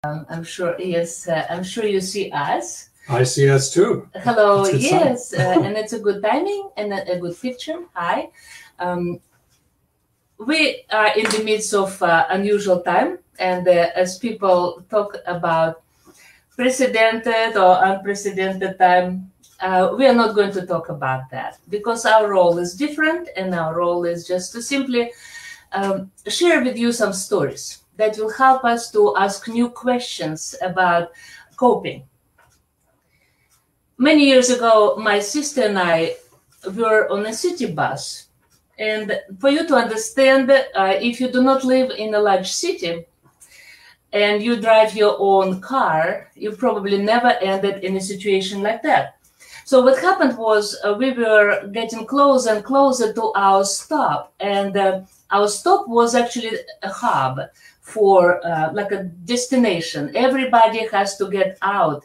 I'm sure, yes, I'm sure you see us. I see us too. Hello, yes, and it's a good timing and a good picture. Hi. We are in the midst of unusual time, and as people talk about precedented or unprecedented time, we are not going to talk about that because our role is different, and our role is just to simply share with you some stories that will help us to ask new questions about coping. Many years ago, my sister and I were on a city bus. And for you to understand, if you do not live in a large city and you drive your own car, you probably never ended in a situation like that. So what happened was we were getting closer and closer to our stop. And our stop was actually a hub for like a destination. Everybody has to get out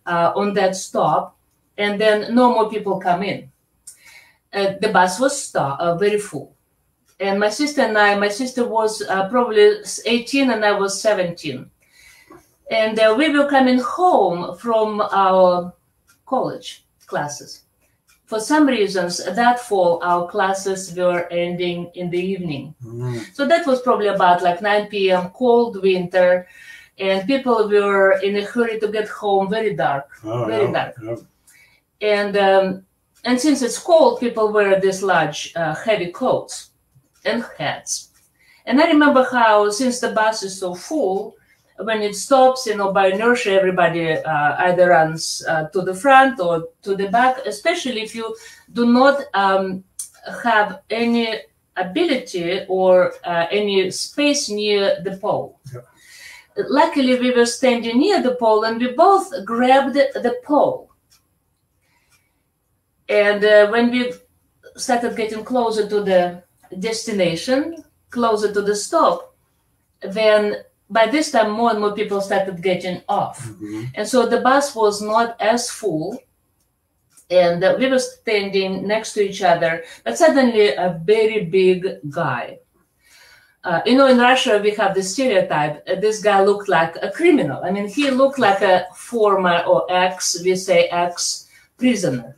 on that stop, and then no more people come in. The bus was very full. And my sister was probably 18 and I was 17. And we were coming home from our college classes. For some reasons, that fall, our classes were ending in the evening. So that was probably about like 9 p.m., cold winter, and people were in a hurry to get home, very dark, very dark. And since it's cold, people wear these large, heavy coats and hats. And I remember how, since the bus is so full, when it stops, by inertia, everybody either runs to the front or to the back, especially if you do not have any ability or any space near the pole. Luckily, we were standing near the pole and we both grabbed the pole. And when we started getting closer to the destination, closer to the stop, then by this time, more and more people started getting off. And so the bus was not as full, and we were standing next to each other, but suddenly a very big guy. In Russia, we have this stereotype. This guy looked like a criminal. I mean, he looked like a former or we say ex-prisoner.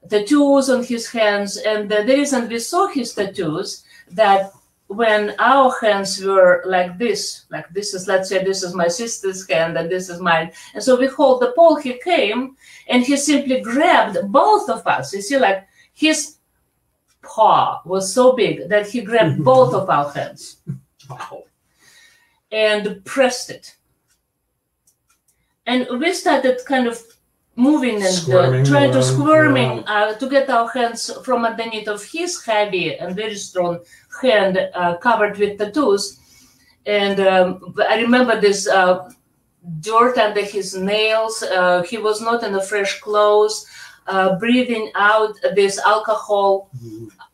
Tattoos on his hands, and the reason we saw his tattoos, that when our hands were like this is, let's say, this is my sister's hand and this is mine, and so we hold the pole, he came and he simply grabbed both of us. You see, like his paw was so big that he grabbed both of our hands. Wow. And pressed it. And we started kind of moving and trying to squirming to get our hands from underneath of his heavy and very strong hand covered with tattoos. And I remember this dirt under his nails. He was not in the fresh clothes, breathing out this alcohol.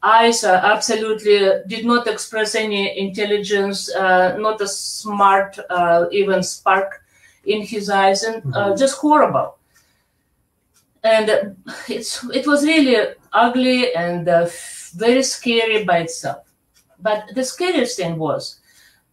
Eyes absolutely did not express any intelligence, not a smart even spark in his eyes, and just horrible. And it was really ugly and very scary by itself. But the scariest thing was,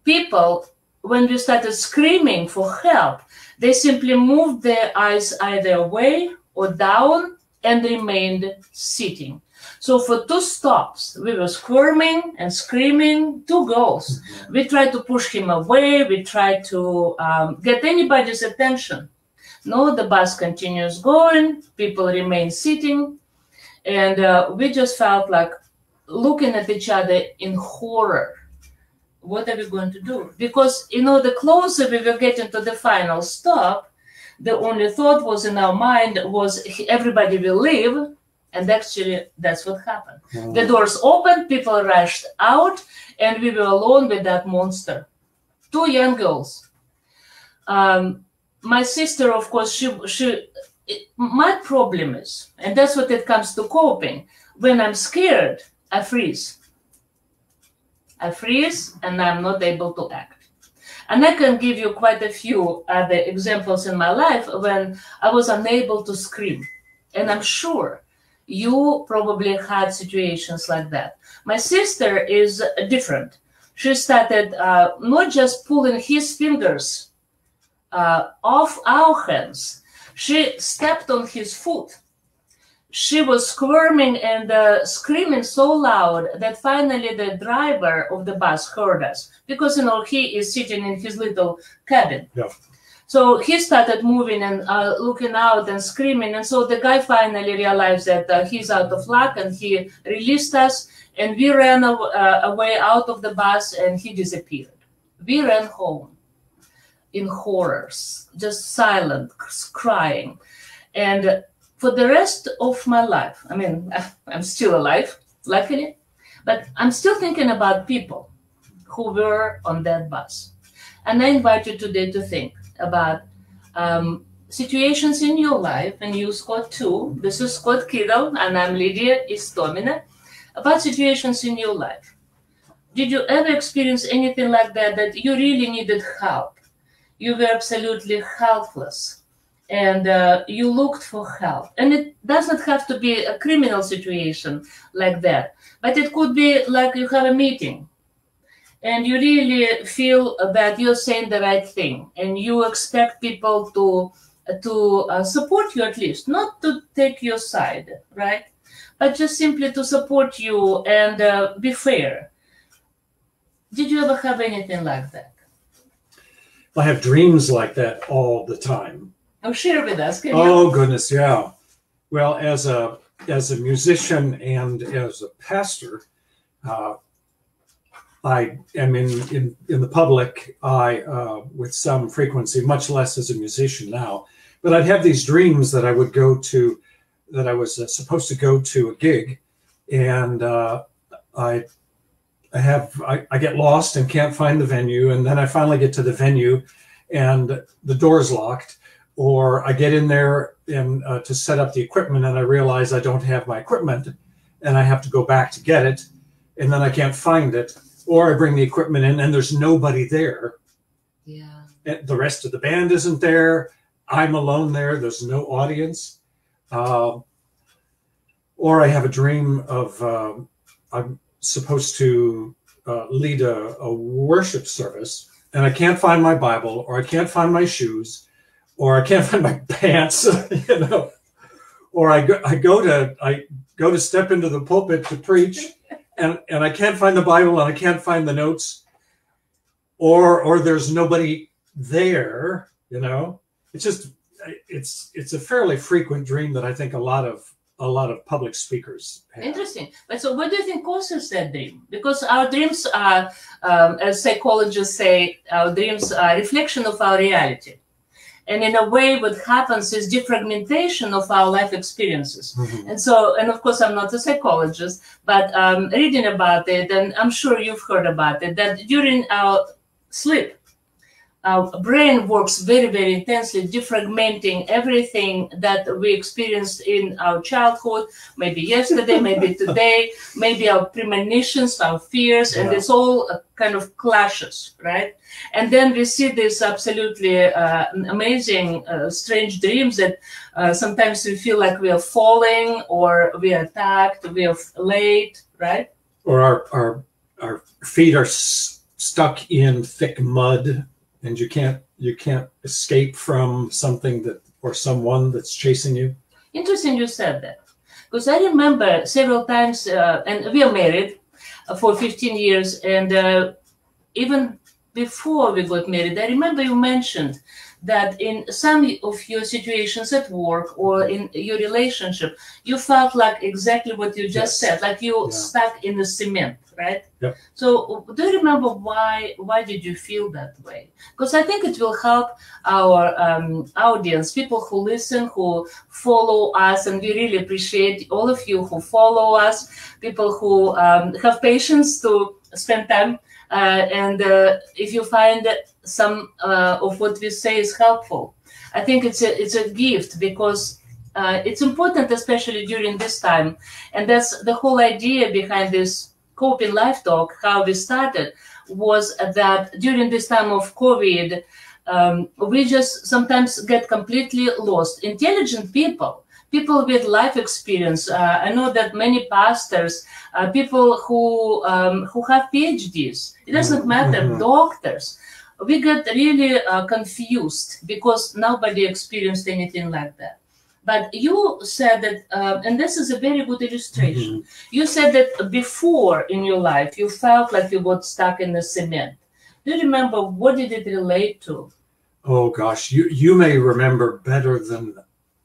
people, when we started screaming for help, they simply moved their eyes either away or down and remained sitting. So for 2 stops, we were squirming and screaming, 2 goals. We tried to push him away. We tried to get anybody's attention. No, the bus continues going, people remain sitting, and we just felt like looking at each other in horror. What are we going to do? Because, the closer we were getting to the final stop, the only thought was in our mind was everybody will leave, and actually that's what happened. The doors opened, people rushed out, and we were alone with that monster. 2 young girls. My sister, of course, my problem is, and that's what it comes to coping, when I'm scared, I freeze. I freeze and I'm not able to act. And I can give you quite a few other examples in my life when I was unable to scream. And I'm sure you probably had situations like that. My sister is different. She started not just pulling his fingers off our hands. She stepped on his foot. She was squirming and screaming so loud that finally the driver of the bus heard us, because, you know, he is sitting in his little cabin. Yeah. So he started moving and looking out and screaming. And so the guy finally realized that he's out of luck, and he released us, and we ran away out of the bus, and he disappeared. We ran home in horrors, just silent, crying. And for the rest of my life, I mean, I'm still alive, luckily, but I'm still thinking about people who were on that bus. And I invite you today to think about situations in your life, and you, Scott, too. This is Scott Kittle, and I'm Lydia Istomina. About situations in your life. Did you ever experience anything like that, that you really needed help? You were absolutely helpless, and you looked for help. And it doesn't have to be a criminal situation like that, but it could be like you have a meeting, and you really feel that you're saying the right thing, and you expect people to support you, at least, not to take your side, right? But just simply to support you and be fair. Did you ever have anything like that? I have dreams like that all the time. Oh, share with us. Can you? Goodness, yeah. Well, as a musician and as a pastor, I am in the public with some frequency, much less as a musician now. But I'd have these dreams that I would go to, that I was supposed to go to a gig, and I get lost and can't find the venue, and then I finally get to the venue, and the door's locked, or I get in there and to set up the equipment, and I realize I don't have my equipment, and I have to go back to get it, and then I can't find it, or I bring the equipment in and there's nobody there. Yeah. And the rest of the band isn't there. I'm alone there. There's no audience. Or I have a dream of I'm supposed to lead a worship service, and I can't find my Bible, or I can't find my shoes, or I can't find my pants, you know, or I go to step into the pulpit to preach, and I can't find the Bible, and I can't find the notes, or there's nobody there, you know. It's a fairly frequent dream that I think a lot of public speakers have. Interesting. But so what do you think causes that dream? Because our dreams are, as psychologists say, our dreams are a reflection of our reality. And in a way, what happens is defragmentation of our life experiences. Mm-hmm. And of course, I'm not a psychologist, but reading about it, and I'm sure you've heard about it, that during our sleep, our brain works very, very intensely, defragmenting everything that we experienced in our childhood, maybe yesterday, maybe today, maybe our premonitions, our fears, and this all kind of clashes, right? And then we see these absolutely amazing, strange dreams that sometimes we feel like we are falling, or we are attacked, we are late, right? Or our feet are stuck in thick mud, and you can't escape from something or someone that's chasing you. Interesting you said that, because I remember several times, and we are married for 15 years, and even before we got married, I remember you mentioned that in some of your situations at work or in your relationship, you felt like exactly what you just said, like you stuck in the cement, right? Yep. So do you remember why did you feel that way? Because I think it will help our audience, people who listen, who follow us, and we really appreciate all of you who follow us, people who have patience to spend time. And if you find that some of what we say is helpful, I think it's a gift, because it's important, especially during this time. And that's the whole idea behind this Coping Life Talk, how we started, was that during this time of COVID, we just sometimes get completely lost. Intelligent people with life experience. I know that many pastors, people who have PhDs, it doesn't matter, doctors, we got really confused because nobody experienced anything like that. But you said that, and this is a very good illustration. You said that before in your life, you felt like you got stuck in the cement. Do you remember what did it relate to? Oh gosh, you may remember better than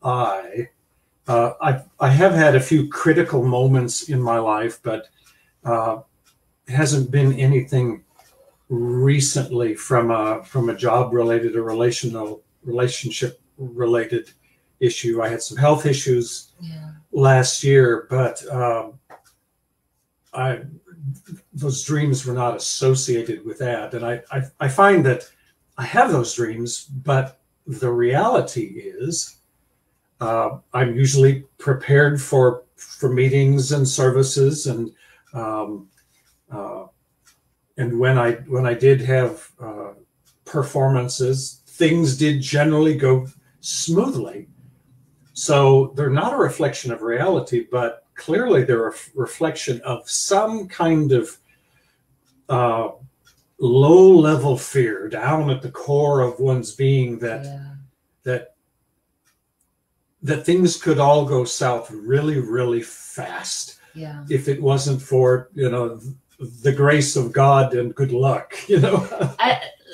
I. I have had a few critical moments in my life, but it hasn't been anything recently from a job related or relationship related issue. I had some health issues last year, but those dreams were not associated with that. And I find that I have those dreams, but the reality is I'm usually prepared for meetings and services, and when I did have performances, things did generally go smoothly. So they're not a reflection of reality, but clearly they're a reflection of some kind of low-level fear down at the core of one's being that things could all go south really, really fast if it wasn't for, the grace of God and good luck,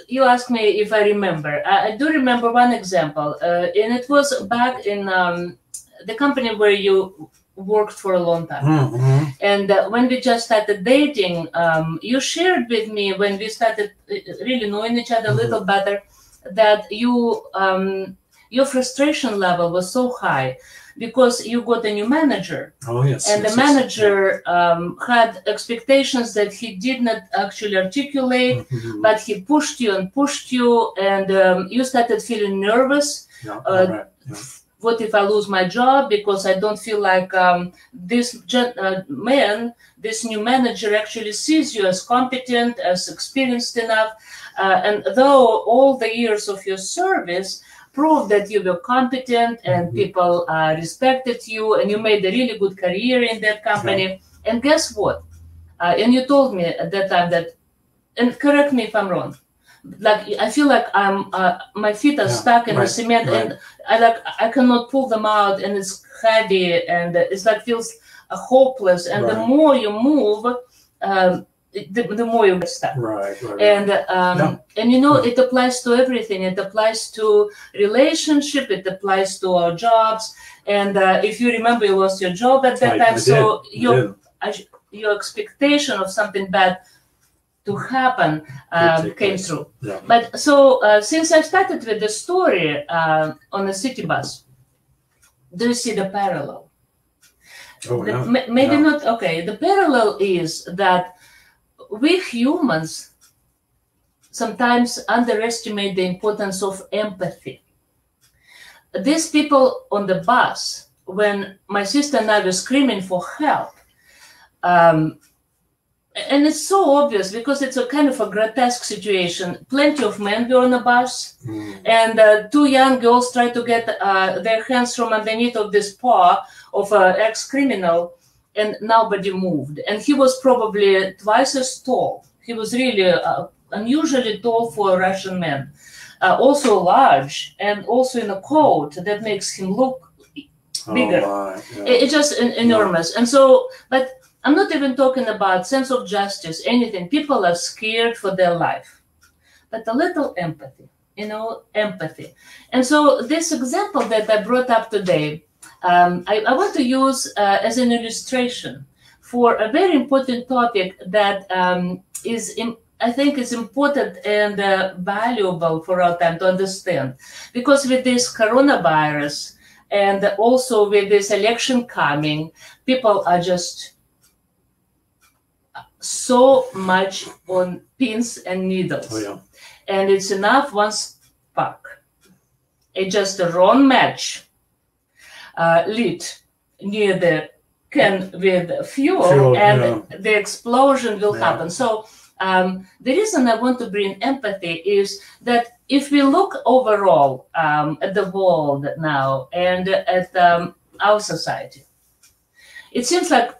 You asked me if I remember. I do remember one example, and it was back in the company where you worked for a long time. And when we just started dating, you shared with me when we started really knowing each other a little better that your frustration level was so high because you got a new manager. Oh, yes. And the manager had expectations that he did not actually articulate, but he pushed you, and you started feeling nervous. What if I lose my job because I don't feel like this new manager actually sees you as competent, as experienced enough, and though all the years of your service proved that you were competent and people respected you and you made a really good career in that company. And guess what? And you told me at that time that, and correct me if I'm wrong, like I feel like I'm my feet are stuck in the cement, and I cannot pull them out, and it's heavy, and it's like feels hopeless. And the more you move, the more you get stuck. And it applies to everything. It applies to relationship. It applies to our jobs. And if you remember, you lost your job at that time, so your expectation of something bad to happen came through. But so since I started with the story on a city bus, do you see the parallel? Maybe not. Okay, the parallel is that we humans sometimes underestimate the importance of empathy. These people on the bus, when my sister and I were screaming for help, and it's so obvious because it's a kind of a grotesque situation. Plenty of men were on the bus, and two young girls tried to get their hands from underneath of this paw of an ex-criminal, and nobody moved. And he was probably twice as tall. He was really unusually tall for a Russian man. Also large, and also in a coat that makes him look bigger. It's just enormous. And so, but I'm not even talking about sense of justice, anything. People are scared for their life. But a little empathy, empathy. And so this example that I brought up today, I want to use as an illustration for a very important topic that I think is important and valuable for our time to understand. Because with this coronavirus and also with this election coming, people are just so much on pins and needles. And it's enough one spark. It's just a wrong match lit near the can with fuel and the explosion will happen. So the reason I want to bring empathy is that if we look overall at the world now and at our society, it seems like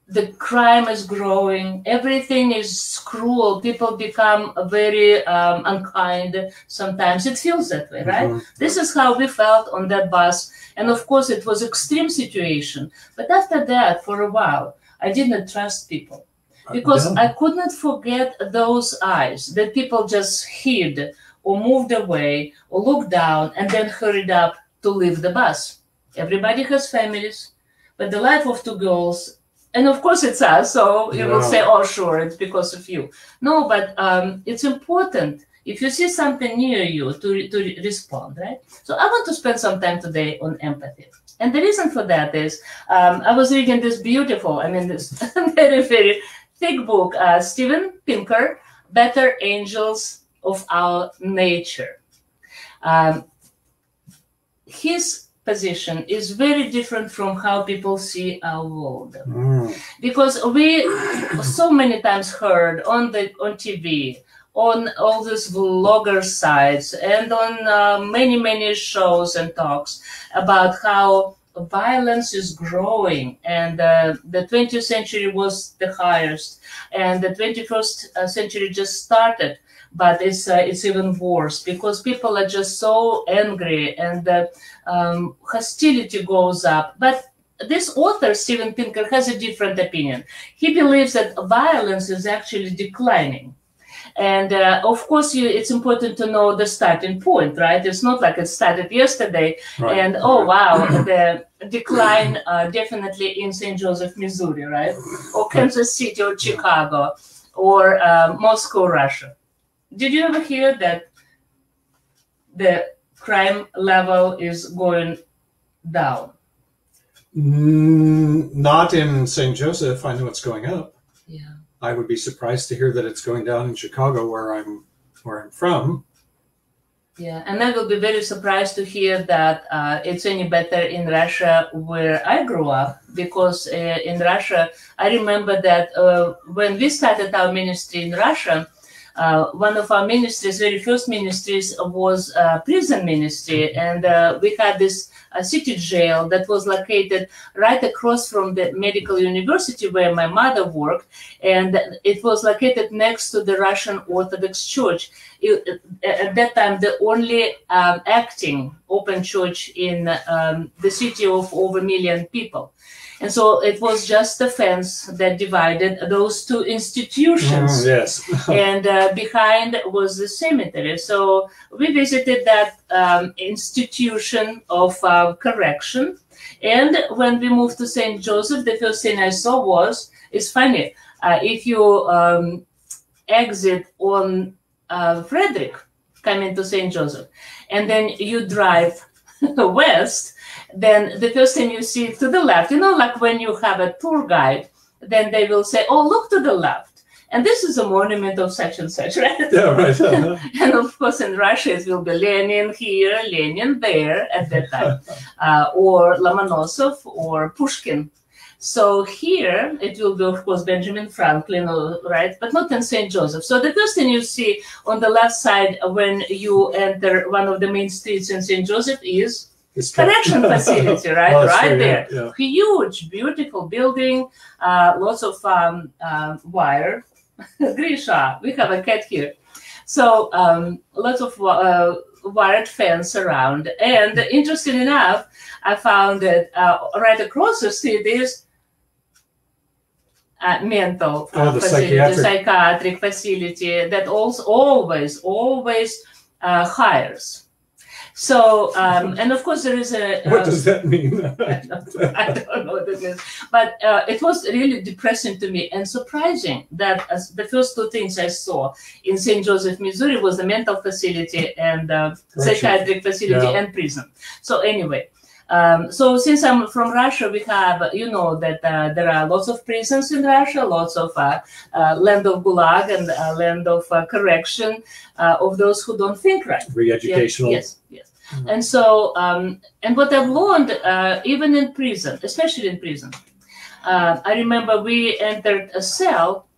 the crime is growing, everything is cruel, people become very unkind sometimes. It feels that way, right? Mm-hmm. This is how we felt on that bus. And of course, it was extreme situation. But after that, for a while, I didn't trust people. Because I could not forget those eyes that people just hid or moved away or looked down and then hurried up to leave the bus. Everybody has families, but the life of two girls, and of course it's us, so you will say, oh, sure, it's because of you. No, but it's important if you see something near you to respond, right? So I want to spend some time today on empathy. And the reason for that is I was reading this beautiful, this very, very thick book, Steven Pinker, Better Angels of Our Nature. His position is very different from how people see our world. Because we so many times heard on TV, on all these vlogger sites, and on many shows and talks about how violence is growing, and the 20th century was the highest, and the 21st century just started, but it's even worse because people are just so angry, and the hostility goes up. But this author, Steven Pinker, has a different opinion. He believes that violence is actually declining. And of course, it's important to know the starting point, right? It's not like it started yesterday, right, and oh wow, the decline definitely in St. Joseph, Missouri, right? Or Kansas City or Chicago or Moscow, Russia. Did you ever hear that the crime level is going down? Not in St. Joseph. I know it's going up. Yeah. I would be surprised to hear that it's going down in Chicago, where I'm from. Yeah, and I will be very surprised to hear that it's any better in Russia, where I grew up, because in Russia, I remember that when we started our ministry in Russia, one of our ministries, very first ministries, was prison ministry, and we had this city jail that was located right across from the medical university where my mother worked, and it was located next to the Russian Orthodox Church. At that time, the only acting open church in the city of over 1 million people. And so it was just a fence that divided those two institutions. Yes. And behind was the cemetery. So we visited that institution of correction. And when we moved to St. Joseph, the first thing I saw was, it's funny, if you exit on Frederick, coming to St. Joseph, and then you drive west, then the first thing you see to the left, like when you have a tour guide, then they will say, oh, look to the left. And this is a monument of such and such, right? Yeah, right. And of course, in Russia, it will be Lenin here, Lenin there at that time, or Lomonosov or Pushkin. So here, it will be, of course, Benjamin Franklin, right? But not in St. Joseph. So the first thing you see on the left side when you enter one of the main streets in St. Joseph is correction facility, right? Oh, right true, there. Yeah. Huge, beautiful building, lots of wire. Grisha, we have a cat here. So lots of wired fence around. And interesting enough, I found that right across the street is mental facility, psychiatric facility that also always hires. So, and of course there is a... What does that mean? I don't know what it is. But it was really depressing to me and surprising that the first two things I saw in St. Joseph, Missouri was the mental facility and psychiatric facility and prison. So anyway, so since I'm from Russia, we have, that there are lots of prisons in Russia, lots of land of gulag and land of correction of those who don't think right. Re-educational. Yes. Mm-hmm. And so, and what I've learned, even in prison, especially in prison, I remember we entered a cell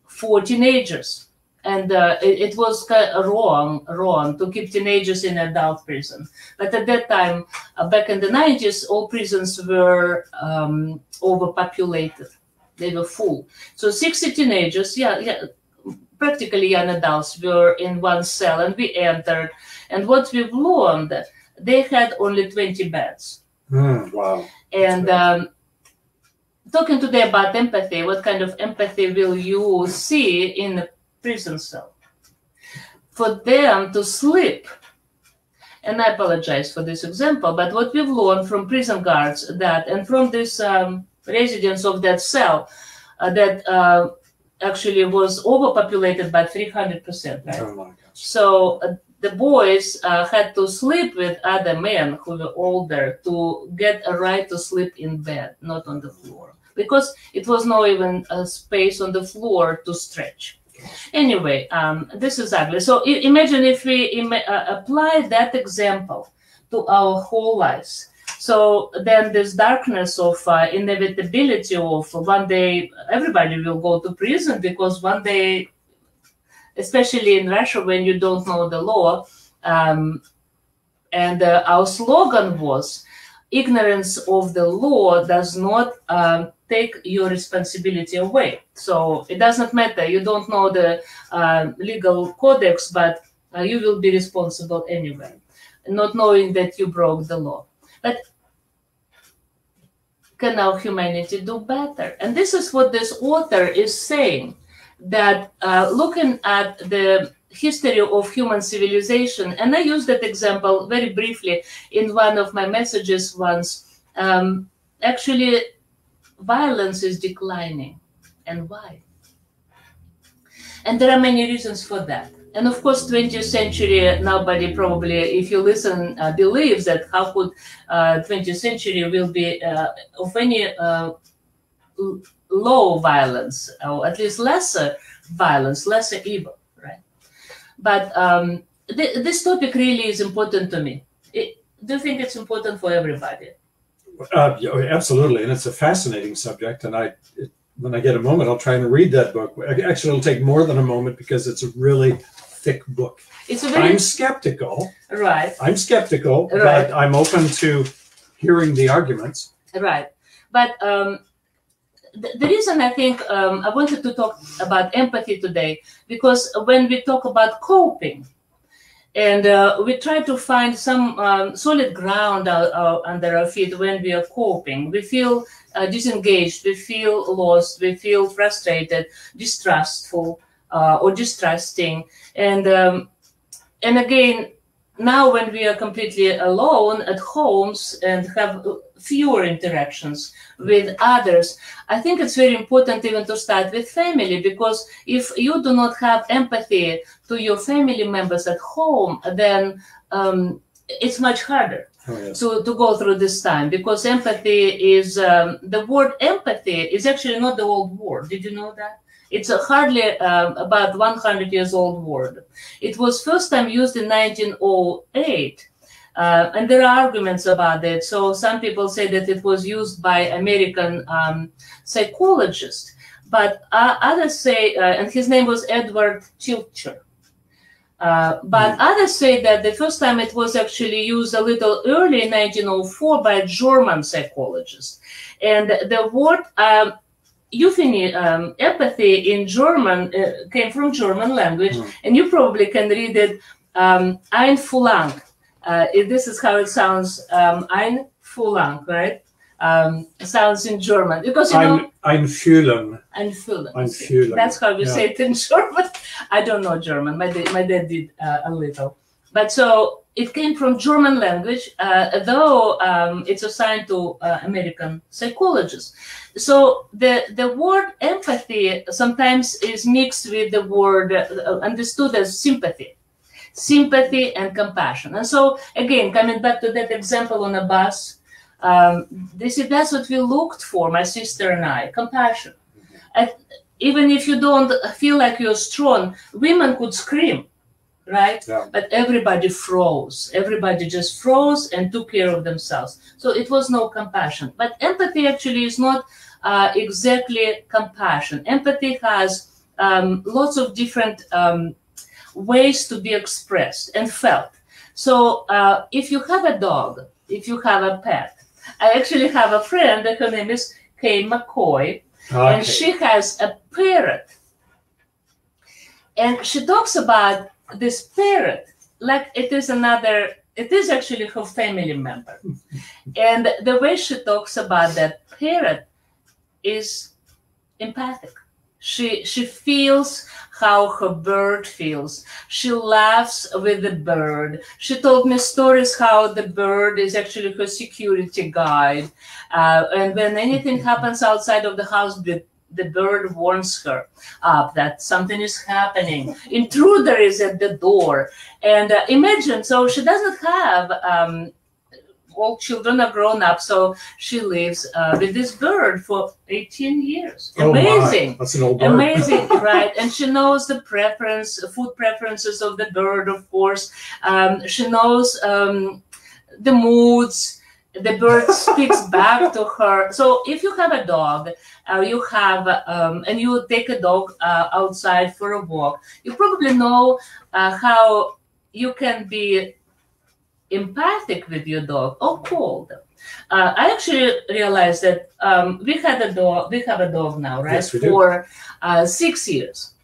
for teenagers. And it was wrong to keep teenagers in adult prison. But at that time, back in the 90s, all prisons were overpopulated. They were full. So 60 teenagers, practically young adults, were in one cell, and we entered. And what we've learned, they had only 20 beds. Wow. And talking today about empathy, what kind of empathy will you see in a prison cell? For them to sleep, and I apologize for this example, but what we've learned from prison guards and from this residents of that cell, that actually was overpopulated by 300%, right? Oh my gosh. So the boys had to sleep with other men who were older to get a right to sleep in bed, not on the floor, because it was not even a space on the floor to stretch. Anyway, this is ugly. So imagine if we apply that example to our whole lives. So then this darkness of inevitability of one day everybody will go to prison, because one day, especially in Russia, when you don't know the law, and our slogan was, ignorance of the law does not take your responsibility away. So it doesn't matter, you don't know the legal codex, but you will be responsible anyway, not knowing that you broke the law. But can our humanity do better? And this is what this author is saying, that looking at the history of human civilization, and I used that example very briefly in one of my messages once, actually violence is declining. And why? And there are many reasons for that. And of course, 20th century, nobody probably, if you listen, believes that how could 20th century will be of any low violence, or at least lesser violence, lesser evil, right? But this topic really is important to me. Do you think it's important for everybody? Absolutely, and it's a fascinating subject. And when I get a moment, I'll try and read that book. Actually, it'll take more than a moment because it's a really thick book. I'm skeptical. Right. I'm skeptical, right. But I'm open to hearing the arguments. Right. But the reason I think I wanted to talk about empathy today, because when we talk about coping, and we try to find some solid ground under our feet when we are coping, we feel disengaged, we feel lost, we feel frustrated, distrustful, or distrusting. And again, now when we are completely alone at homes and have fewer interactions with others, I think it's very important even to start with family, because if you do not have empathy to your family members at home, then it's much harder to go through this time, because empathy is, the word empathy is actually not the old word. Did you know that? It's hardly about 100 years old word. It was first time used in 1908. And there are arguments about it. So some people say that it was used by American psychologist, but others say, and his name was Edward Tilcher. But others say that the first time it was actually used a little early in 1904 by a German psychologist. And the word euphony, empathy in German came from German language, and you probably can read it, Einfühlung. This is how it sounds, Einfühlung, right? It sounds in German, because you know, Einfühlen. Einfühlen. That's how we say it in German. I don't know German. My dad did a little, but so it came from German language, though it's assigned to American psychologists. So the word empathy sometimes is mixed with the word understood as sympathy and compassion. And so again, coming back to that example on a bus, that's what we looked for, my sister and I, compassion. Even if you don't feel like you're strong, women could scream, right? Yeah. But everybody froze. Everybody just froze and took care of themselves. So it was no compassion. But empathy actually is not exactly compassion. Empathy has lots of different ways to be expressed and felt. So if you have a dog, if you have a pet, I actually have a friend, her name is Kay McCoy, Okay. And she has a parrot. And she talks about this parrot like it is actually her family member. And the way she talks about that parrot is empathic. She feels how her bird feels. She laughs with the bird. She told me stories how the bird is actually her security guide. And when anything happens outside of the house, the bird warns her that something is happening. Intruder is at the door. And imagine, so she doesn't have, all children are grown up, so she lives with this bird for 18 years. Amazing. Oh, that's an old bird. Amazing, right? And she knows the food preferences of the bird, of course. She knows the moods. The bird speaks back to her. So if you have a dog, and you take a dog outside for a walk, you probably know how you can be empathic with your dog or cold. I actually realized that we have a dog now, right? Yes, we do. For 6 years.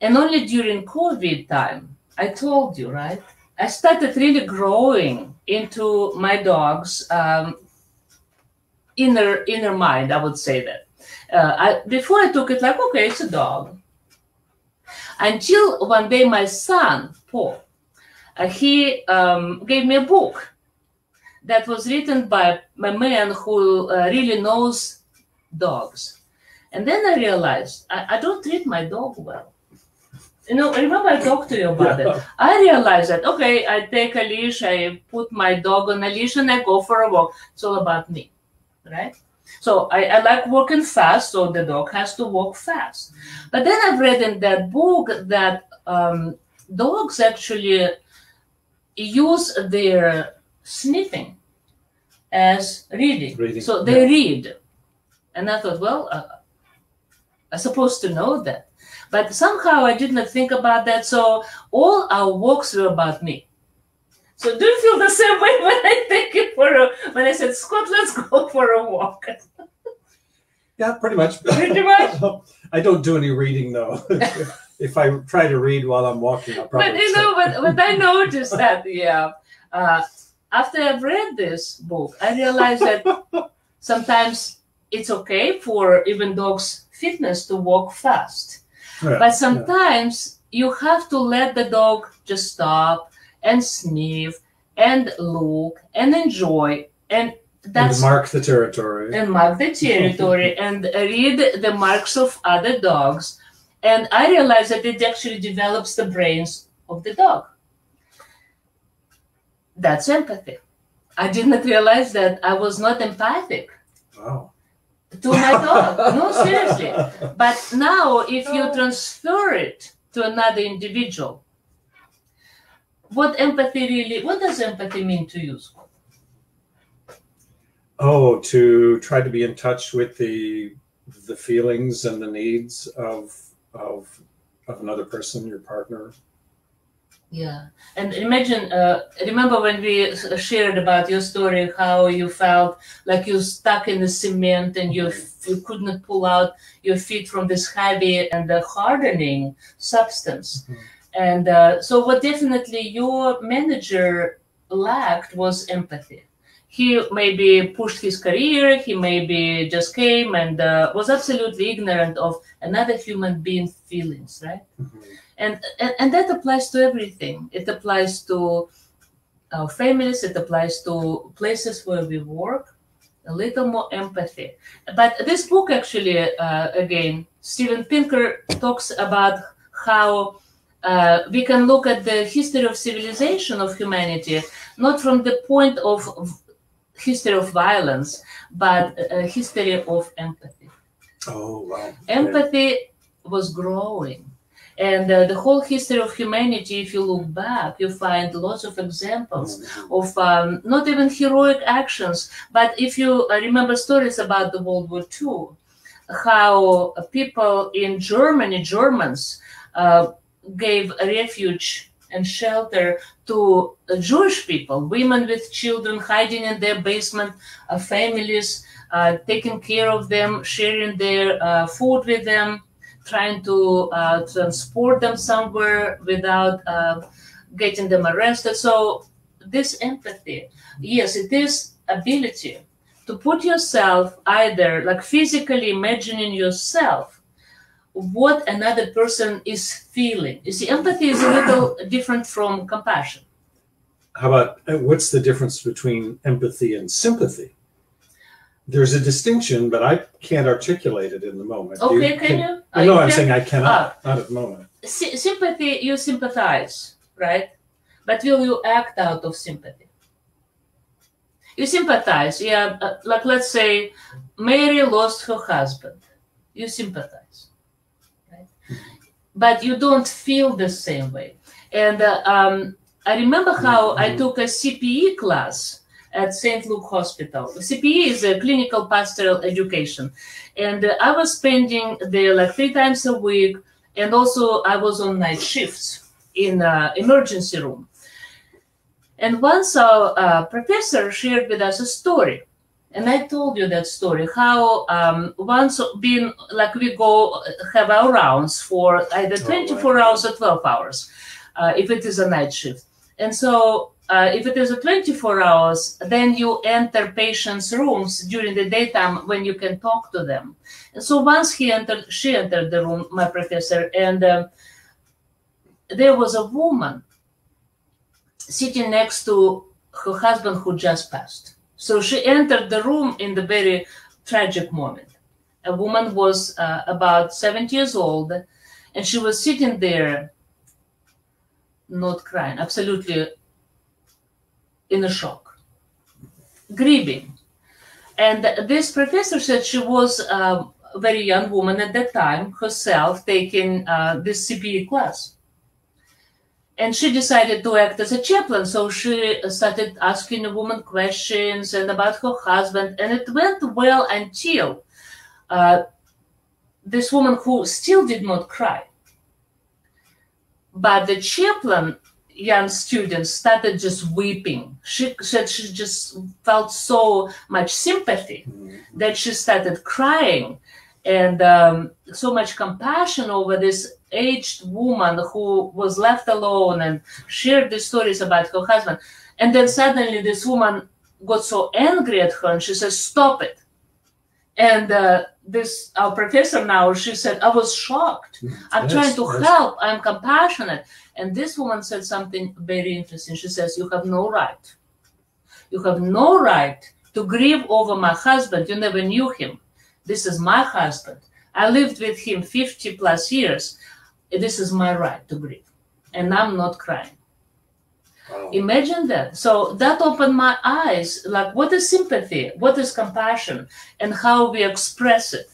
And only during COVID time, I told you, right? I started really growing into my dog's inner mind, I would say that. Before I took it like, okay, it's a dog. Until one day my son, Paul, he gave me a book that was written by a man who really knows dogs. And then I realized I don't treat my dog well. You know, remember I talked to you about it. I realized that, okay, I take a leash, I put my dog on a leash and I go for a walk. It's all about me, right? So I like walking fast, so the dog has to walk fast. But then I've read in that book that dogs actually use their sniffing as reading. So they read. And I thought, well, I'm supposed to know that. But somehow I did not think about that. So all our walks were about me. So do you feel the same way when I take it when I said, Scott, let's go for a walk? Yeah, pretty much. Pretty much? I don't do any reading, though. If I try to read while I'm walking, I'll probably... But, you know, but I noticed that, yeah. After I've read this book, I realized that sometimes it's okay for even dogs' fitness to walk fast. Yeah, but sometimes you have to let the dog just stop and sniff and look and enjoy. And that's... And mark the territory. And mark the territory and read the marks of other dogs. And I realized that it actually develops the brains of the dog. That's empathy. I did not realize that I was not empathic. Wow. To my dog. No, seriously. But now, if you transfer it to another individual, what does empathy mean to you, Scott? Oh, to try to be in touch with the feelings and the needs of another person, your partner. Yeah, and imagine, remember when we shared about your story, how you felt like you stuck in the cement and you could not pull out your feet from this heavy and hardening substance. Mm-hmm. And so what definitely your manager lacked was empathy. He maybe pushed his career, he maybe just came and was absolutely ignorant of another human being's feelings, right? Mm-hmm. And that applies to everything. It applies to our families, it applies to places where we work, a little more empathy. But this book actually, again, Steven Pinker talks about how we can look at the history of civilization of humanity, not from the point of history of violence, but a history of empathy. Oh, wow. Empathy was growing. And the whole history of humanity, if you look back, you find lots of examples of not even heroic actions, but if you remember stories about the World War II, how people in Germany, Germans, gave refuge and shelter to Jewish people, women with children hiding in their basement, families taking care of them, sharing their food with them, trying to transport them somewhere without getting them arrested. So this empathy, yes, it is ability to put yourself either like physically imagining yourself what another person is feeling. You see, empathy is a little different from compassion. How about what's the difference between empathy and sympathy? There's a distinction, but I can't articulate it in the moment. Okay, can you? No, I'm saying I cannot, not at the moment. Sympathy, you sympathize, right? But will you act out of sympathy? You sympathize, yeah. Like let's say Mary lost her husband. You sympathize, right? But you don't feel the same way. And I remember how I took a CPE class at St. Luke Hospital. CPE is a clinical pastoral education. And I was spending there like 3 times a week. And also I was on night shifts in emergency room. And once our professor shared with us a story. And I told you that story, how once being like we go have our rounds for either 24 hours or 12 hours, if it is a night shift. And so if it is a 24 hours, then you enter patients' rooms during the daytime when you can talk to them. And so once she entered the room, my professor, and there was a woman sitting next to her husband who just passed. So she entered the room in the very tragic moment. A woman was about 70 years old, and she was sitting there, not crying, absolutely in a shock, grieving. And this professor said she was a very young woman at that time, herself taking this CPE class. And she decided to act as a chaplain. So she started asking the woman questions and about her husband. And it went well until this woman who still did not cry. But the chaplain, young student, started just weeping. She said she just felt so much sympathy that she started crying. And so much compassion over this aged woman who was left alone and shared the stories about her husband. And then suddenly this woman got so angry at her and she said, "Stop it." And our professor now, she said, "I was shocked. I'm trying to help. I'm compassionate." And this woman said something very interesting. She says, "You have no right. You have no right to grieve over my husband. You never knew him. This is my husband. I lived with him 50 plus years. This is my right to grieve. And I'm not crying." Wow. Imagine that. So that opened my eyes, like what is sympathy, what is compassion, and how we express it.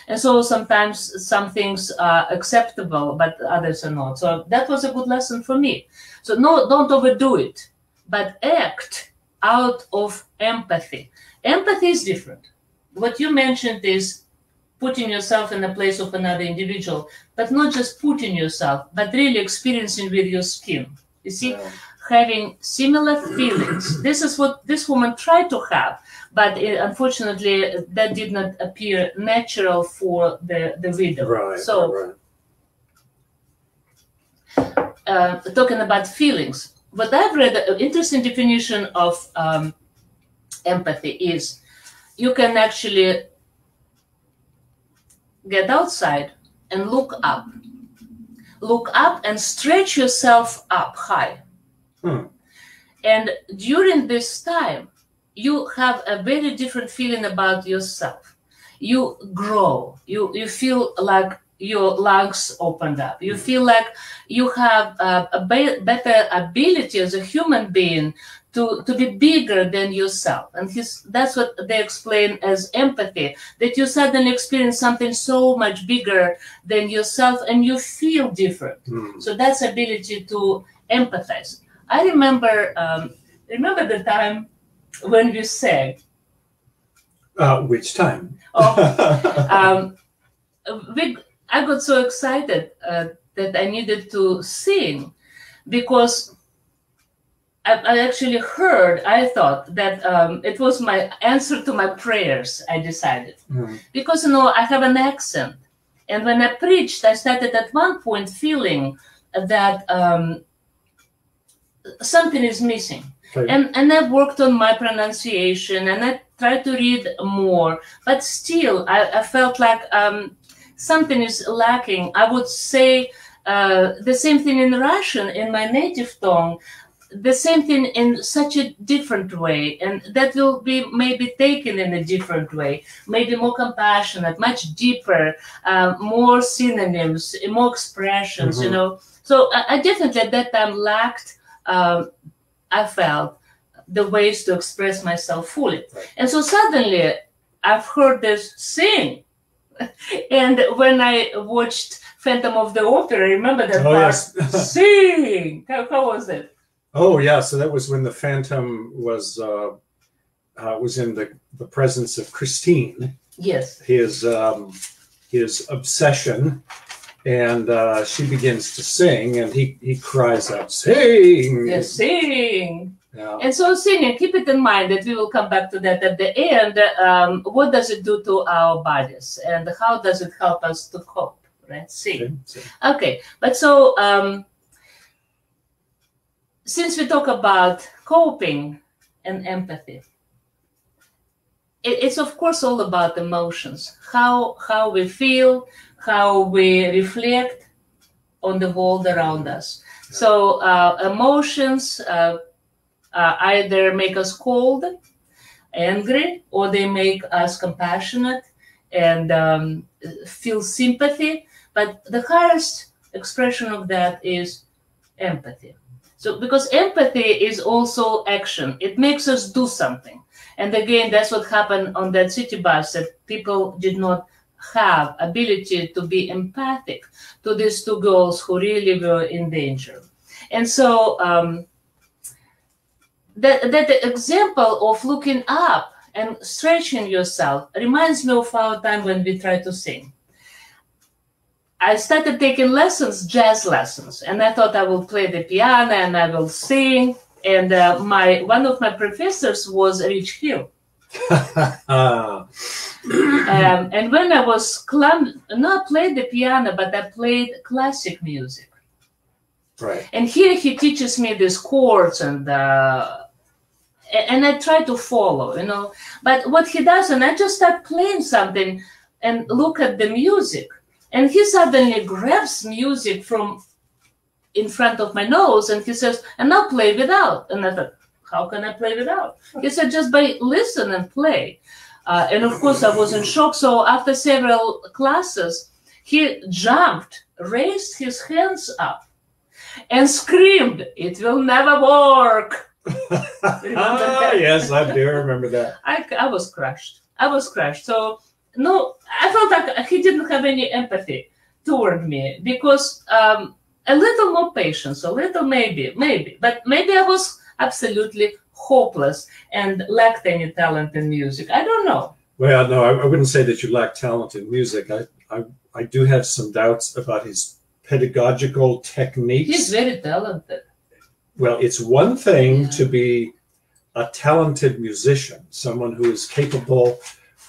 And so sometimes some things are acceptable, but others are not. So that was a good lesson for me. So no, don't overdo it, but act out of empathy. Empathy is different. What you mentioned is putting yourself in the place of another individual, but not just putting yourself, but really experiencing with your skin. You see, having similar feelings. This is what this woman tried to have, but unfortunately that did not appear natural for the widow. Right, so, talking about feelings, what I've read, an interesting definition of empathy is you can actually get outside and look up and stretch yourself up high. And during this time, you have a very different feeling about yourself. You grow. You feel like your lungs opened up. You feel like you have a better ability as a human being to be bigger than yourself. And that's what they explain as empathy, that you suddenly experience something so much bigger than yourself and you feel different. So that's ability to empathize. I remember the time when we sang. Which time? I got so excited that I needed to sing because I actually heard, I thought that it was my answer to my prayers, I decided. Because, I have an accent. And when I preached, I started at one point feeling that something is missing. Okay. And I worked on my pronunciation, and I tried to read more. But still, I felt like something is lacking. I would say the same thing in Russian, in my native tongue, the same thing in such a different way, and that will be maybe taken in a different way, maybe more compassionate, much deeper, more synonyms, more expressions, So I definitely at that time lacked, I felt, the ways to express myself fully. Right. And so suddenly I've heard this sing. And when I watched Phantom of the Opera, remember that part? Yes. Sing! How was it? Oh yeah, so that was when the Phantom was in the presence of Christine. Yes. His obsession, and she begins to sing, and he cries out, "Sing!" Yes, sing. Yeah. And so singing, keep it in mind that we will come back to that at the end. What does it do to our bodies, and how does it help us to cope? Right? Sing. Okay, but so. Since we talk about coping and empathy, it's of course all about emotions, how we feel, how we reflect on the world around us. So emotions either make us cold, angry, or they make us compassionate and feel sympathy. But the highest expression of that is empathy. So, because empathy is also action, it makes us do something. And again, that's what happened on that city bus, that people did not have ability to be empathic to these two girls who really were in danger. And so that example of looking up and stretching yourself reminds me of our time when we tried to sing. I started taking lessons, jazz lessons, and I thought I will play the piano and I will sing. And one of my professors was Rich Hill. And when I was not played the piano, but I played classic music. Right. And here he teaches me these chords, and I try to follow, But what he does, and I just start playing something and look at the music. And he suddenly grabs music from in front of my nose, and he says, "And now play without." And I thought, how can I play without? He said, just by listen and play. And of course, I was in shock. So after several classes, he jumped, raised his hands up, and screamed, "It will never work." Yes, I do remember that. I was crushed. So no, I felt like he didn't have any empathy toward me, because a little more patience, a little maybe, but maybe I was absolutely hopeless and lacked any talent in music. I don't know. Well, no, I wouldn't say that you lack talent in music. I do have some doubts about his pedagogical techniques. He's very talented. Well, it's one thing to be a talented musician, someone who is capable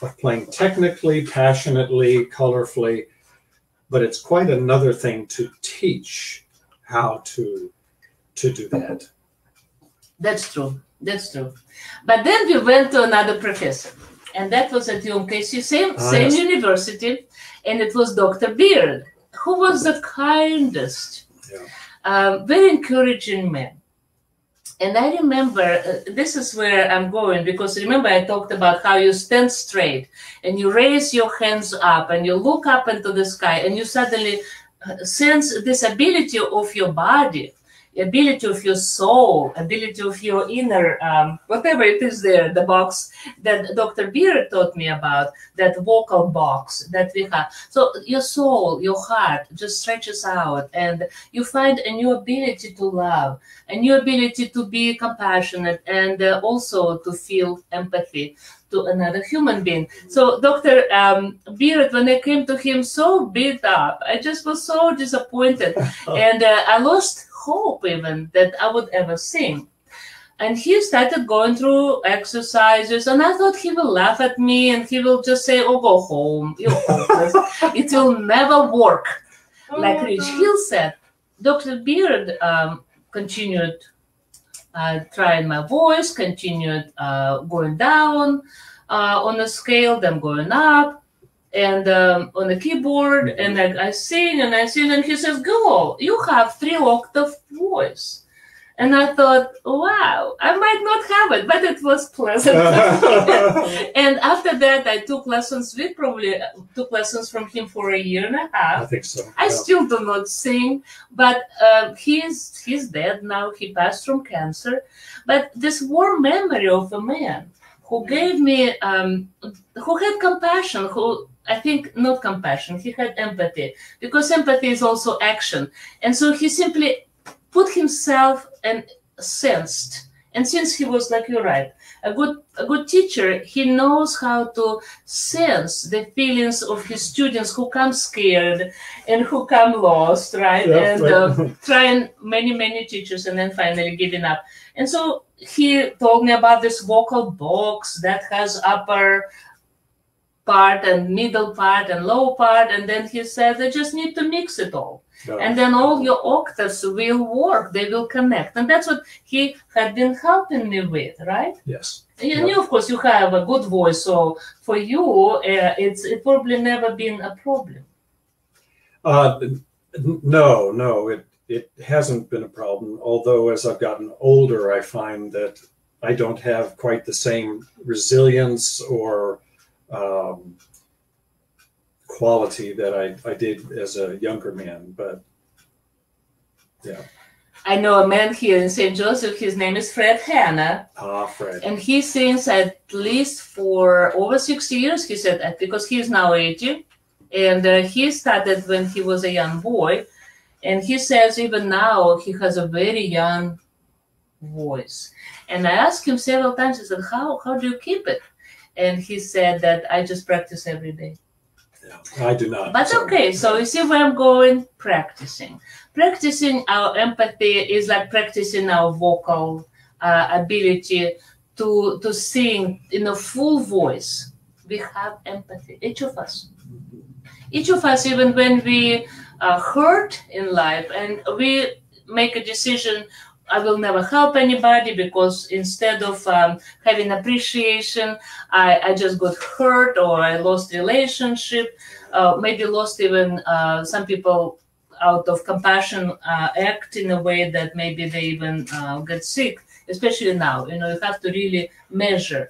of playing technically, passionately, colorfully, but it's quite another thing to teach how to do that. That's true. But then we went to another professor, and that was at UMKC, same university, and it was Dr. Beard, who was the kindest, very encouraging man. And I remember, this is where I'm going, because remember I talked about how you stand straight and you raise your hands up and you look up into the sky and you suddenly sense this ability of your body, ability of your soul, ability of your inner, whatever it is there, the box that Dr. Beard taught me about, that vocal box that we have. So your soul, your heart just stretches out and you find a new ability to love, a new ability to be compassionate, and also to feel empathy to another human being. So Dr. Beard, when I came to him so beat up, I just was so disappointed and I lost hope even that I would ever sing. And he started going through exercises, and I thought he will laugh at me and he will just say, "Oh, go home, you're hopeless. It will never work." Like Rich Hill said, Dr. Beard continued trying my voice, continued going down on a scale, then going up, and on the keyboard, and I sing, and he says, "Girl, you have 3-octave voice." And I thought, wow, I might not have it, but it was pleasant. And after that, I took lessons. We probably took lessons from him for 1.5 years. I think so. I still do not sing, but he's dead now. He passed from cancer. But this warm memory of a man who gave me, who had compassion, who I think not compassion, he had empathy, because empathy is also action. And so he simply put himself and sensed. And since he was, like you're right, a good teacher, he knows how to sense the feelings of his students who come scared and who come lost, right? Yeah, and trying many teachers and then finally giving up. And so he told me about this vocal box that has upper part and middle part and low part, and then he said, I just need to mix it all. And then all your octaves will work, they will connect. And that's what he had been helping me with, right? Yes. And you, of course, you have a good voice, so for you, it probably never been a problem. No, it hasn't been a problem. Although as I've gotten older, I find that I don't have quite the same resilience or quality that I did as a younger man, but yeah. I know a man here in St. Joseph, his name is Fred Hanna. Fred. And he sings at least for over 60 years, he said, because he is now 80. And he started when he was a young boy. And he says even now he has a very young voice. And I asked him several times, I said, how do you keep it? And he said that I just practice every day. Yeah, I do not. But okay, so you see where I'm going? Practicing. Practicing our empathy is like practicing our vocal ability to sing in a full voice. We have empathy, each of us. Each of us, even when we are hurt in life and we make a decision, I will never help anybody because instead of having appreciation, I just got hurt or I lost relationship, maybe lost even some people out of compassion act in a way that maybe they even get sick, especially now. You know, you have to really measure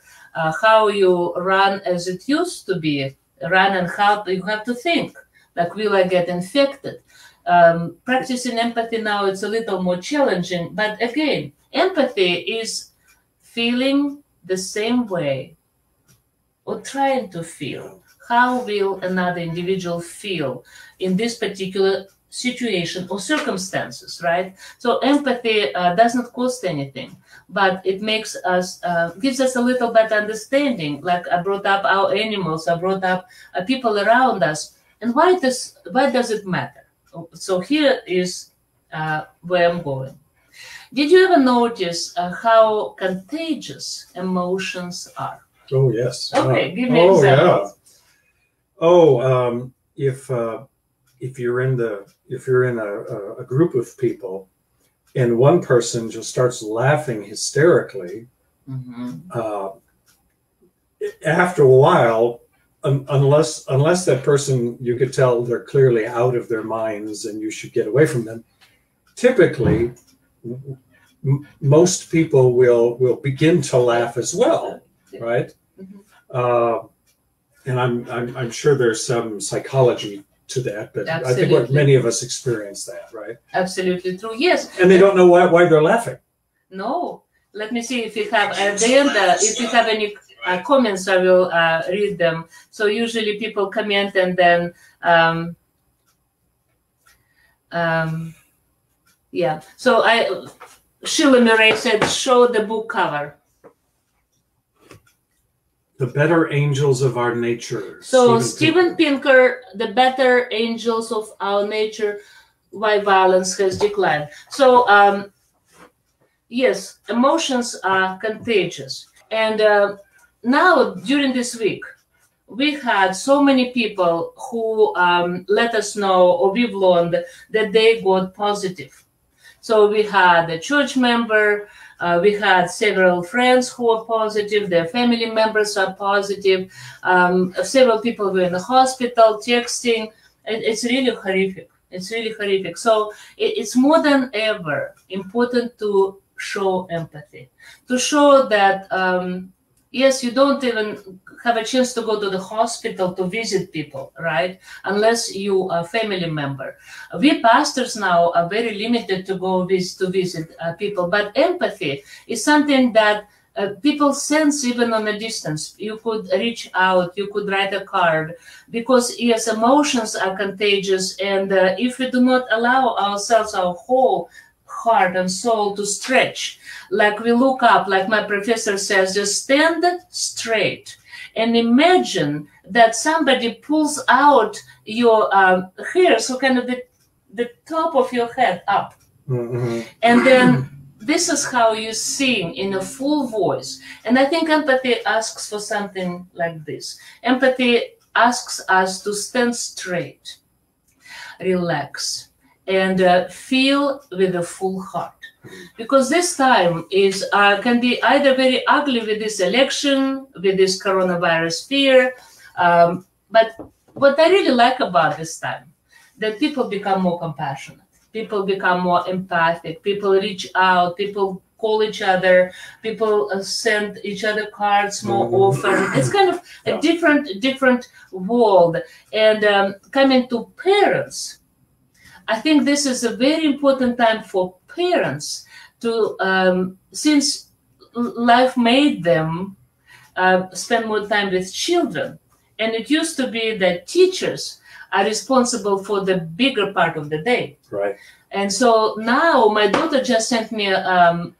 how you run as it used to be, run and help. You have to think, like, will I get infected? Practicing empathy now, it's a little more challenging, but again, empathy is feeling the same way or trying to feel. How will another individual feel in this particular situation or circumstances, right? So empathy does not cost anything, but it makes us, gives us a little better understanding. Like I brought up our animals, I brought up people around us. And why does it matter? So here is where I'm going. Did you ever notice how contagious emotions are? Oh, yes. Okay, give me examples. Yeah. Oh, if you're in a group of people and one person just starts laughing hysterically, after a while, unless that person, you could tell they're clearly out of their minds and you should get away from them. Typically, most people will begin to laugh as well, right? And I'm sure there's some psychology to that, but absolutely. I think many of us experience that, right? Absolutely true. Yes. And they don't know why they're laughing. No. Let me see if you have at the end. If you have any comments, I will read them. So usually people comment and then yeah. So Sheila Murray said, show the book cover. The Better Angels of Our Nature. So Steven Pinker, The Better Angels of Our Nature. why violence has declined. So yes, emotions are contagious. And now during this week, we had so many people who let us know, or we've learned that they got positive. So we had a church member, we had several friends who were positive, their family members are positive, several people were in the hospital texting. It's really horrific. It's really horrific. So it's more than ever important to show empathy, to show that yes, you don't even have a chance to go to the hospital to visit people, right? Unless you are a family member. We pastors now are very limited to go visit people, but empathy is something that people sense even on a distance. You could reach out, you could write a card, because yes, emotions are contagious, and if we do not allow ourselves, our whole heart and soul to stretch, like we look up, like my professor says, just stand straight and imagine that somebody pulls out your hair, so kind of the top of your head up. Mm-hmm. And then this is how you sing in a full voice. And I think empathy asks for something like this. Empathy asks us to stand straight, relax, and feel with a full heart. Because this time is can be either very ugly with this election, with this coronavirus fear, but what I really like about this time, that people become more compassionate, people become more empathic, people reach out, people call each other, people send each other cards more often. It's kind of a different world. And coming to parents, I think this is a very important time for parents to, since life made them spend more time with children. And it used to be that teachers are responsible for the bigger part of the day. Right. And so now my daughter just sent me a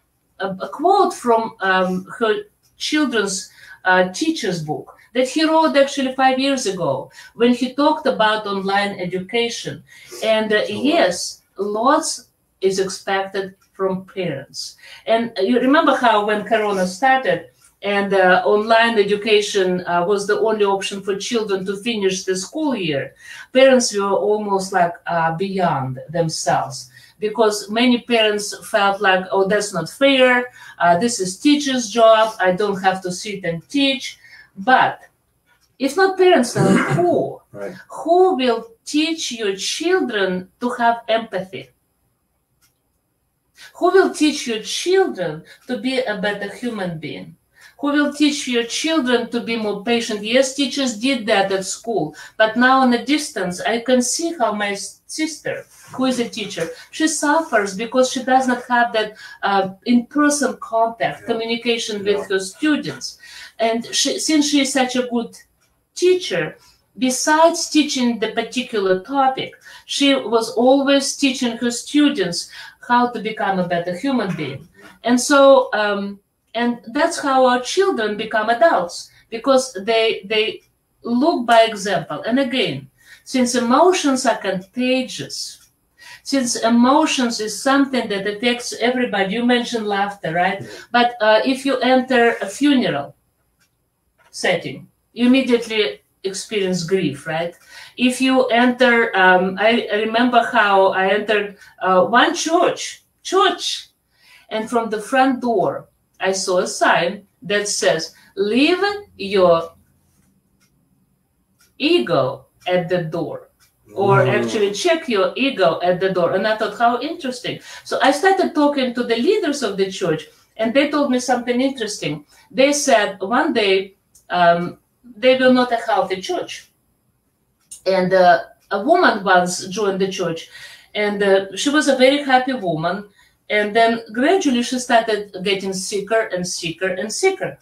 quote from her children's teacher's book that he wrote actually 5 years ago when he talked about online education. And yes, lots is expected from parents. And you remember how when Corona started and online education was the only option for children to finish the school year, parents were almost like beyond themselves, because many parents felt like, oh, that's not fair. This is teacher's job. I don't have to sit and teach. But if not parents, then who? Right. Who will teach your children to have empathy? Who will teach your children to be a better human being? Who will teach your children to be more patient? Yes, teachers did that at school, but now in a distance, I can see how my sister, who is a teacher, she suffers because she does not have that in-person contact, communication with her students. And since she is such a good teacher, besides teaching the particular topic, she was always teaching her students how to become a better human being. And so, and that's how our children become adults, because they look by example. And again, since emotions are contagious, since emotions is something that affects everybody, you mentioned laughter, right? But if you enter a funeral setting, you immediately experience grief, right? If you enter, I remember how I entered one church, and from the front door, I saw a sign that says, leave your ego at the door, or actually check your ego at the door. And I thought, how interesting. So I started talking to the leaders of the church, and they told me something interesting. They said one day they were not a healthy church. And a woman once joined the church, and she was a very happy woman. And then gradually she started getting sicker and sicker and sicker.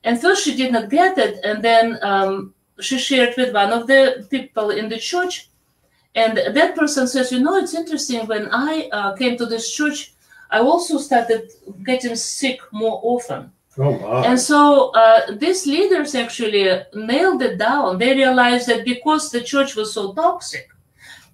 And first she did not get it. And then she shared with one of the people in the church. And that person says, you know, it's interesting. When I came to this church, I also started getting sick more often. Oh, wow. And so these leaders actually nailed it down. They realized that because the church was so toxic,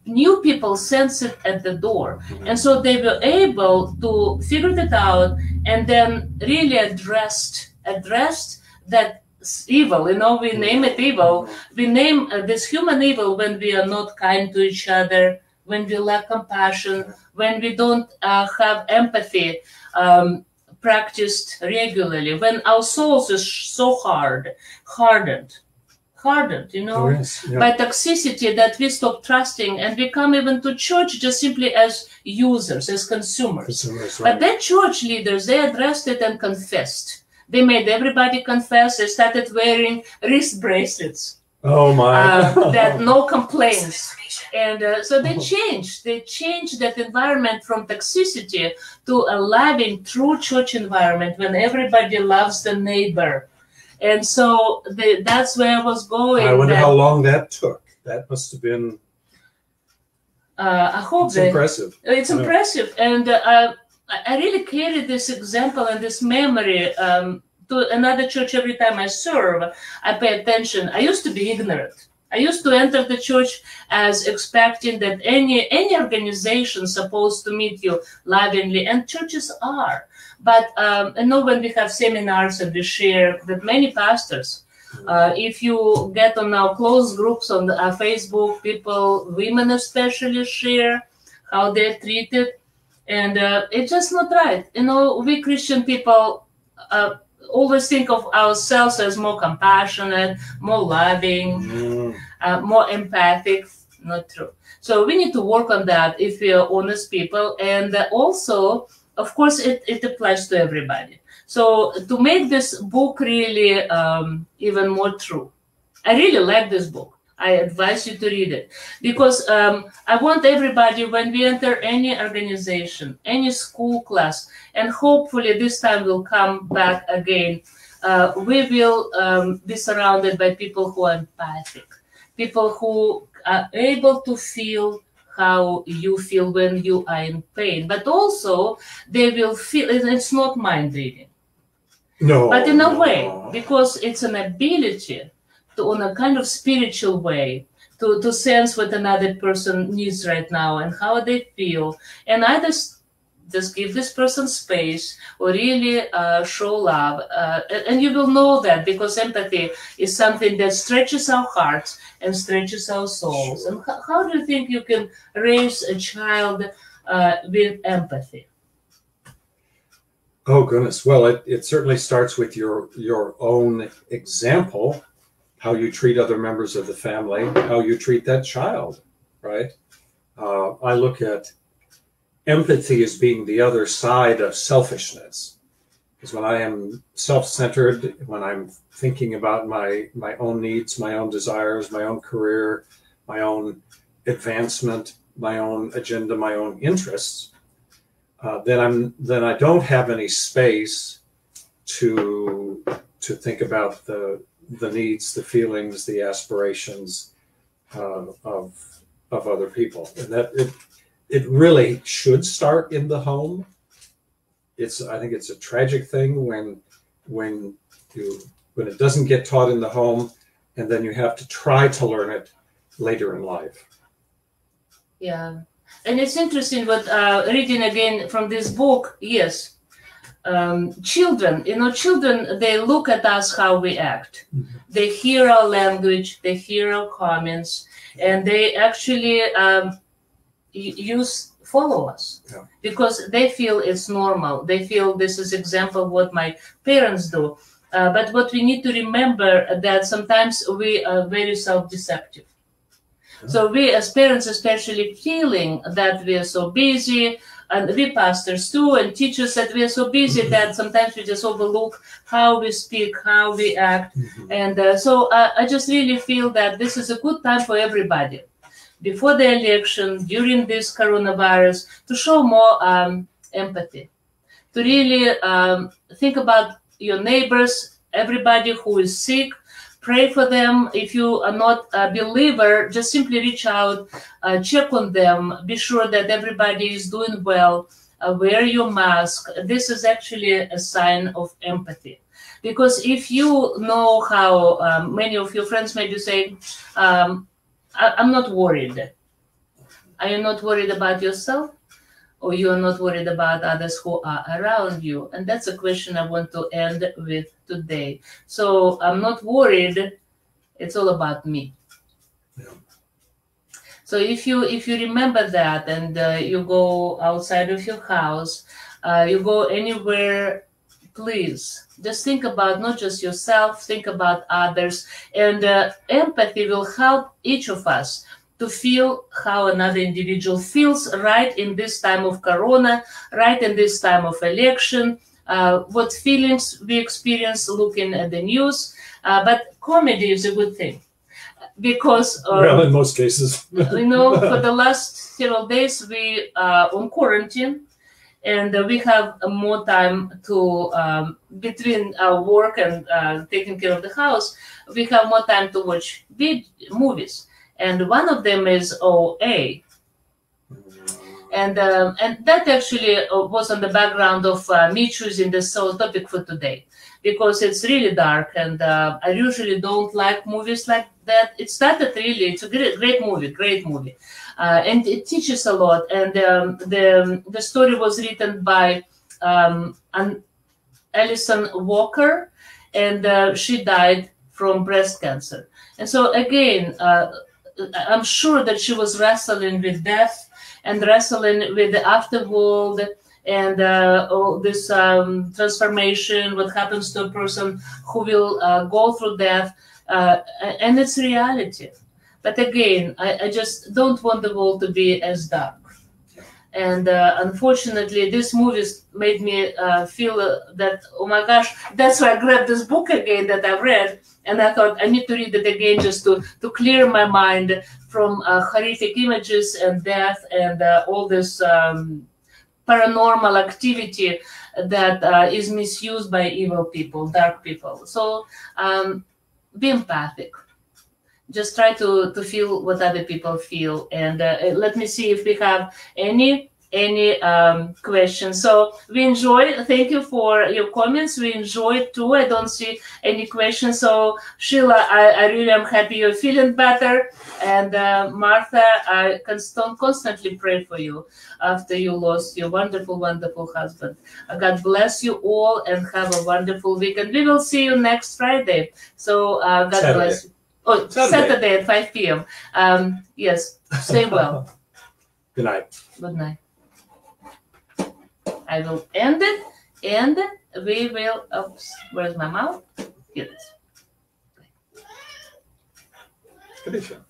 new people sense it at the door. And so they were able to figure it out and then really addressed that evil. You know, we name it evil. We name this human evil when we are not kind to each other, when we lack compassion, when we don't have empathy practiced regularly, when our souls is so hardened, you know, by toxicity, that we stop trusting and we come even to church just simply as users, as consumers. But then church leaders, they addressed it and confessed. They made everybody confess. They started wearing wrist bracelets. Oh my! That no complaints. And so they changed that environment from toxicity to a loving, true church environment when everybody loves the neighbor. And so that's where I was going. I wonder how long that took. That must have been. I hope it's impressive. It's impressive, and I really carry this example and this memory to another church every time I serve. I pay attention. I used to be ignorant. I used to enter the church as expecting that any organization supposed to meet you lovingly, and churches are. But I know when we have seminars and we share that many pastors, if you get on our close groups on Facebook, women especially share how they're treated, and it's just not right. You know, we Christian people always think of ourselves as more compassionate, more loving, more empathic. Not true. So we need to work on that if we are honest people. And also, of course, it applies to everybody. So to make this book really even more true, I really like this book. I advise you to read it because I want everybody, when we enter any organization, any school class, and hopefully this time we'll come back again, we will be surrounded by people who are empathic, people who are able to feel how you feel when you are in pain, but also they will feel, it's not mind reading. No. But in a way, because it's an ability to, on a kind of spiritual way, to sense what another person needs right now and how they feel, and either just give this person space or really show love. And you will know that because empathy is something that stretches our hearts and stretches our souls. Sure. And how do you think you can raise a child with empathy? Oh, goodness. Well, it certainly starts with your own example, how you treat other members of the family, how you treat that child, right? I look at empathy as being the other side of selfishness. Because when I am self-centered, when I'm thinking about my own needs, my own desires, my own career, my own advancement, my own agenda, my own interests, then I don't have any space to think about the needs, the feelings, the aspirations of other people, and that it really should start in the home. I think it's a tragic thing when it doesn't get taught in the home, and then you have to try to learn it later in life. Yeah. And it's interesting what reading again from this book. Yes, children, they look at us how we act. Mm-hmm. They hear our language, they hear our comments, and they actually follow us. Yeah. Because they feel it's normal. They feel this is example of what my parents do. But what we need to remember that sometimes we are very self-deceptive. So we as parents especially feeling that we are so busy, and we pastors too, and teachers, that we are so busy that sometimes we just overlook how we speak, how we act. And so I just really feel that this is a good time for everybody, before the election, during this coronavirus, to show more empathy, to really think about your neighbors, everybody who is sick. Pray for them. If you are not a believer, just simply reach out, check on them, be sure that everybody is doing well, wear your mask. This is actually a sign of empathy. Because if you know how many of your friends maybe say, I'm not worried. Are you not worried about yourself? Or you are not worried about others who are around you? And that's a question I want to end with today. So I'm not worried. It's all about me. Yeah. So if you remember that, and you go outside of your house, you go anywhere, please just think about not just yourself, think about others. And empathy will help each of us to feel how another individual feels right in this time of corona, right in this time of election, what feelings we experience looking at the news. But comedy is a good thing, because well, in most cases, you know, for the last several days we are on quarantine, and we have more time to between our work and taking care of the house, we have more time to watch movies. And one of them is OA. And that actually was on the background of me choosing this whole topic for today, because it's really dark, and I usually don't like movies like that. It started really, it's a great movie, and it teaches a lot. And the story was written by Alison Walker, and she died from breast cancer. And so again, I'm sure that she was wrestling with death and wrestling with the afterworld, and all this transformation, what happens to a person who will go through death, and it's reality. But again, I just don't want the world to be as dark. And unfortunately, this movie made me feel that, oh my gosh, that's why I grabbed this book again that I've read. And I thought I need to read it again just to clear my mind from horrific images and death and all this paranormal activity that is misused by evil people, dark people. So be empathic. Just try to feel what other people feel. And let me see if we have any questions. So we enjoy, thank you for your comments. We enjoyed too. I don't see any questions. So Sheila, I really am happy you're feeling better. And Martha, I constantly pray for you after you lost your wonderful, wonderful husband. God bless you all and have a wonderful week. And we will see you next Friday. So God bless you. Oh, Saturday at 5 p.m. Yes, stay well. Good night. Good night. I will end it, and we will, oops, where's my mouth? Here it is. Felicia.